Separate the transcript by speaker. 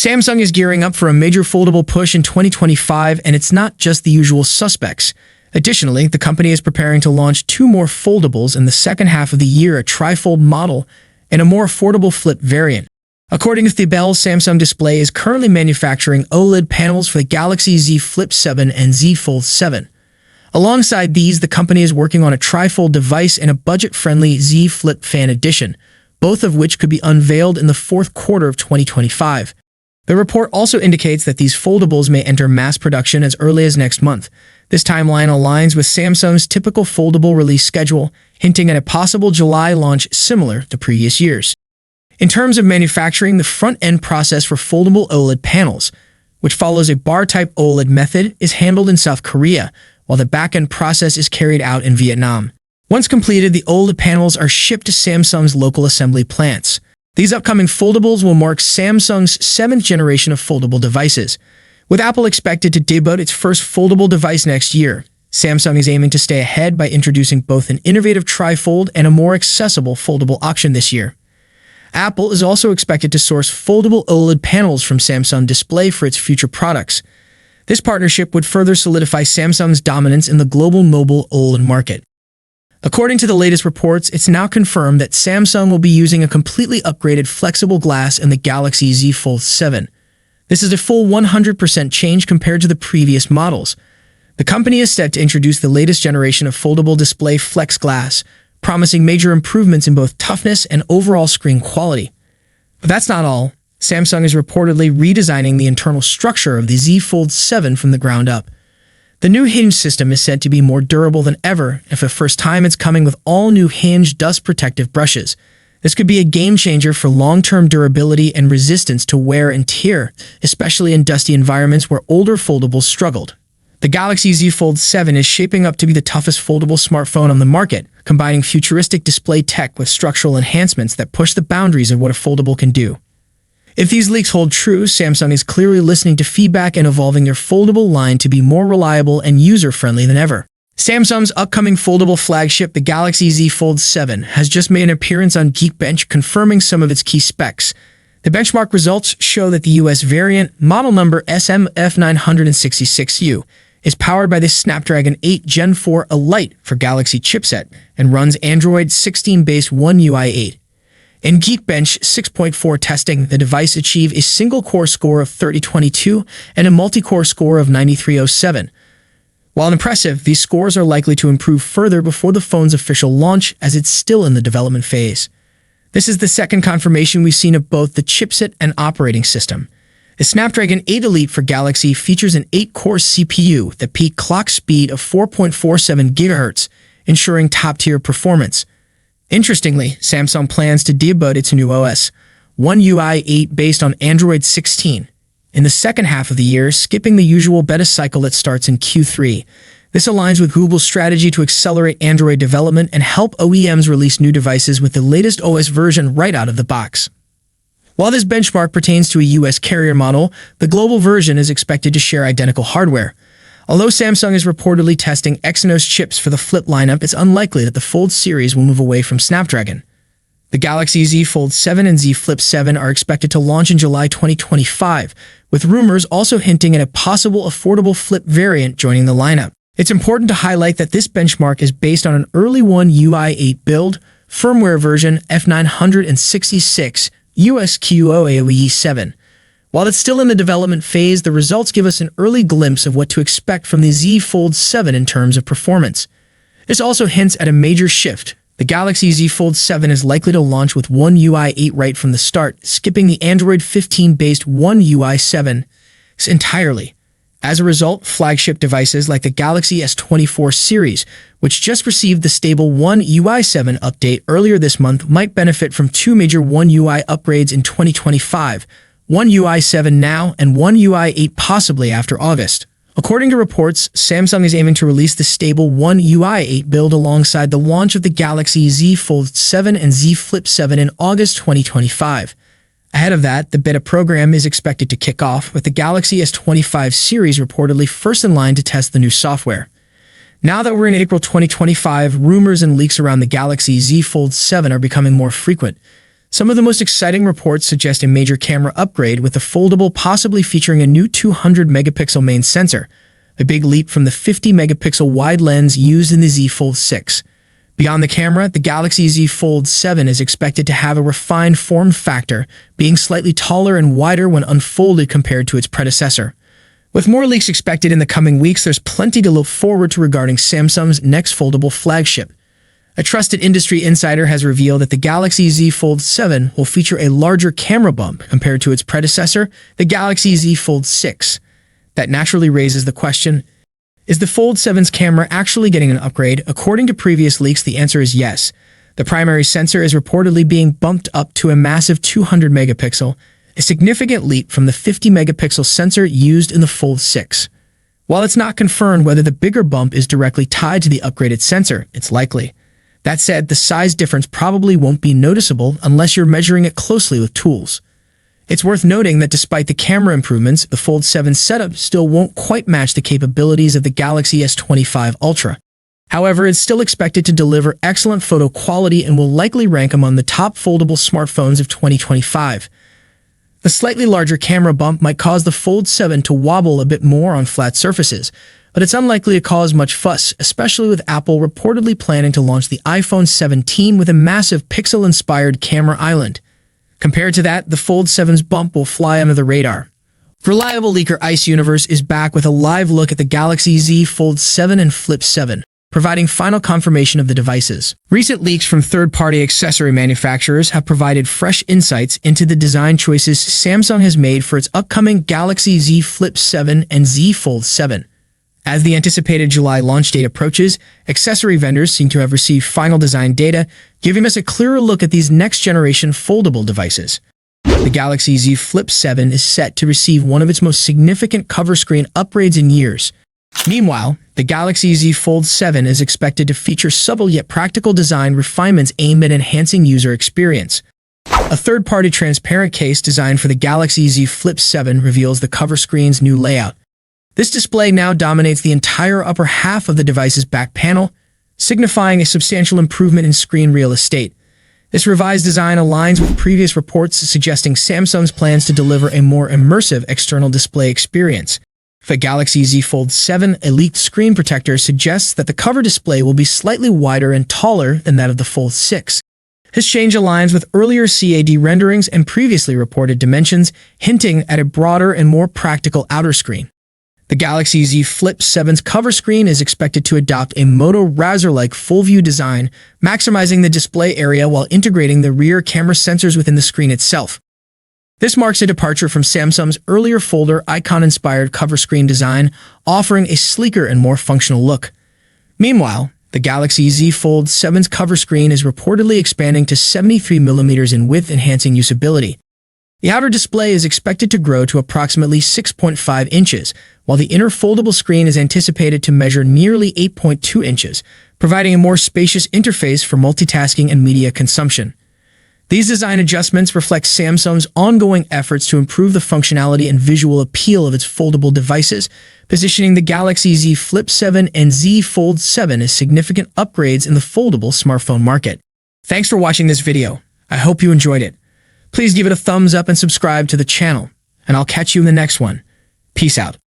Speaker 1: Samsung is gearing up for a major foldable push in 2025, and it's not just the usual suspects. Additionally, the company is preparing to launch 2 more foldables in the second half of the year, a trifold model and a more affordable flip variant. According to Tuby, Samsung Display is currently manufacturing OLED panels for the Galaxy Z Flip 7 and Z Fold 7. Alongside these, the company is working on a trifold device and a budget-friendly Z Flip Fan Edition, both of which could be unveiled in the fourth quarter of 2025. The report also indicates that these foldables may enter mass production as early as next month. This timeline aligns with Samsung's typical foldable release schedule, hinting at a possible July launch similar to previous years. In terms of manufacturing, the front-end process for foldable OLED panels, which follows a bar-type OLED method, is handled in South Korea, while the back-end process is carried out in Vietnam. Once completed, the OLED panels are shipped to Samsung's local assembly plants. These upcoming foldables will mark Samsung's 7th generation of foldable devices. With Apple expected to debut its first foldable device next year, Samsung is aiming to stay ahead by introducing both an innovative trifold and a more accessible foldable option this year. Apple is also expected to source foldable OLED panels from Samsung Display for its future products. This partnership would further solidify Samsung's dominance in the global mobile OLED market. According to the latest reports, it's now confirmed that Samsung will be using a completely upgraded flexible glass in the Galaxy Z Fold 7. This is a full 100% change compared to the previous models. The company is set to introduce the latest generation of foldable display flex glass, promising major improvements in both toughness and overall screen quality. But that's not all. Samsung is reportedly redesigning the internal structure of the Z Fold 7 from the ground up. The new hinge system is said to be more durable than ever, and for the first time it's coming with all-new hinge dust protective brushes. This could be a game-changer for long-term durability and resistance to wear and tear, especially in dusty environments where older foldables struggled. The Galaxy Z Fold 7 is shaping up to be the toughest foldable smartphone on the market, combining futuristic display tech with structural enhancements that push the boundaries of what a foldable can do. If these leaks hold true, Samsung is clearly listening to feedback and evolving their foldable line to be more reliable and user-friendly than ever. Samsung's upcoming foldable flagship, the Galaxy Z Fold 7, has just made an appearance on Geekbench, confirming some of its key specs. The benchmark results show that the US variant, model number SMF966U, is powered by the Snapdragon 8 Gen 4 Elite for Galaxy chipset and runs Android 16-based One UI 8. In Geekbench 6.4 testing, the device achieved a single-core score of 3022 and a multi-core score of 9307. While impressive, these scores are likely to improve further before the phone's official launch, as it's still in the development phase. This is the second confirmation we've seen of both the chipset and operating system. The Snapdragon 8 Elite for Galaxy features an 8-core CPU with a peak clock speed of 4.47 GHz, ensuring top-tier performance. Interestingly, Samsung plans to debut its new OS, One UI 8, based on Android 16, in the second half of the year, skipping the usual beta cycle that starts in Q3. This aligns with Google's strategy to accelerate Android development and help OEMs release new devices with the latest OS version right out of the box. While this benchmark pertains to a US carrier model, the global version is expected to share identical hardware. Although Samsung is reportedly testing Exynos chips for the Flip lineup, it's unlikely that the Fold series will move away from Snapdragon. The Galaxy Z Fold 7 and Z Flip 7 are expected to launch in July 2025, with rumors also hinting at a possible affordable Flip variant joining the lineup. It's important to highlight that this benchmark is based on an early One UI 8 build, firmware version F966, USQOAOE 7. While it's still in the development phase, the results give us an early glimpse of what to expect from the Z Fold 7 in terms of performance. This also hints at a major shift. The Galaxy Z Fold 7 is likely to launch with One UI 8 right from the start, skipping the Android 15-based One UI 7 entirely. As a result, flagship devices like the Galaxy S24 series, which just received the stable One UI 7 update earlier this month, might benefit from 2 major One UI upgrades in 2025, One UI 7 now and One UI 8 possibly after August. According to reports, Samsung is aiming to release the stable One UI 8 build alongside the launch of the Galaxy Z Fold 7 and Z Flip 7 in August 2025. Ahead of that, the beta program is expected to kick off, with the Galaxy S25 series reportedly first in line to test the new software. Now that we're in April 2025, rumors and leaks around the Galaxy Z Fold 7 are becoming more frequent. Some of the most exciting reports suggest a major camera upgrade with the foldable possibly featuring a new 200-megapixel main sensor, a big leap from the 50-megapixel wide lens used in the Z Fold 6. Beyond the camera, the Galaxy Z Fold 7 is expected to have a refined form factor, being slightly taller and wider when unfolded compared to its predecessor. With more leaks expected in the coming weeks, there's plenty to look forward to regarding Samsung's next foldable flagship. A trusted industry insider has revealed that the Galaxy Z Fold 7 will feature a larger camera bump compared to its predecessor, the Galaxy Z Fold 6. That naturally raises the question, is the Fold 7's camera actually getting an upgrade? According to previous leaks, the answer is yes. The primary sensor is reportedly being bumped up to a massive 200 megapixel, a significant leap from the 50 megapixel sensor used in the Fold 6. While it's not confirmed whether the bigger bump is directly tied to the upgraded sensor, it's likely. That said, the size difference probably won't be noticeable unless you're measuring it closely with tools. It's worth noting that despite the camera improvements, the Fold 7 setup still won't quite match the capabilities of the Galaxy S25 Ultra. However, it's still expected to deliver excellent photo quality and will likely rank among the top foldable smartphones of 2025. The slightly larger camera bump might cause the Fold 7 to wobble a bit more on flat surfaces, but it's unlikely to cause much fuss, especially with Apple reportedly planning to launch the iPhone 17 with a massive pixel-inspired camera island. Compared to that, the Fold 7's bump will fly under the radar. Reliable leaker Ice Universe is back with a live look at the Galaxy Z Fold 7 and Flip 7, providing final confirmation of the devices. Recent leaks from third-party accessory manufacturers have provided fresh insights into the design choices Samsung has made for its upcoming Galaxy Z Flip 7 and Z Fold 7. As the anticipated July launch date approaches, accessory vendors seem to have received final design data, giving us a clearer look at these next-generation foldable devices. The Galaxy Z Flip 7 is set to receive one of its most significant cover screen upgrades in years. Meanwhile, the Galaxy Z Fold 7 is expected to feature subtle yet practical design refinements aimed at enhancing user experience. A third-party transparent case designed for the Galaxy Z Flip 7 reveals the cover screen's new layout. This display now dominates the entire upper half of the device's back panel, signifying a substantial improvement in screen real estate. This revised design aligns with previous reports suggesting Samsung's plans to deliver a more immersive external display experience. For the Galaxy Z Fold 7, a leaked screen protector suggests that the cover display will be slightly wider and taller than that of the Fold 6. This change aligns with earlier CAD renderings and previously reported dimensions, hinting at a broader and more practical outer screen. The Galaxy Z Flip 7's cover screen is expected to adopt a Moto Razr-like full-view design, maximizing the display area while integrating the rear camera sensors within the screen itself. This marks a departure from Samsung's earlier folder icon-inspired cover screen design, offering a sleeker and more functional look. Meanwhile, the Galaxy Z Fold 7's cover screen is reportedly expanding to 73mm in width, enhancing usability. The outer display is expected to grow to approximately 6.5 inches, while the inner foldable screen is anticipated to measure nearly 8.2 inches, providing a more spacious interface for multitasking and media consumption. These design adjustments reflect Samsung's ongoing efforts to improve the functionality and visual appeal of its foldable devices, positioning the Galaxy Z Flip 7 and Z Fold 7 as significant upgrades in the foldable smartphone market. Thanks for watching this video. I hope you enjoyed it. Please give it a thumbs up and subscribe to the channel, and I'll catch you in the next one. Peace out.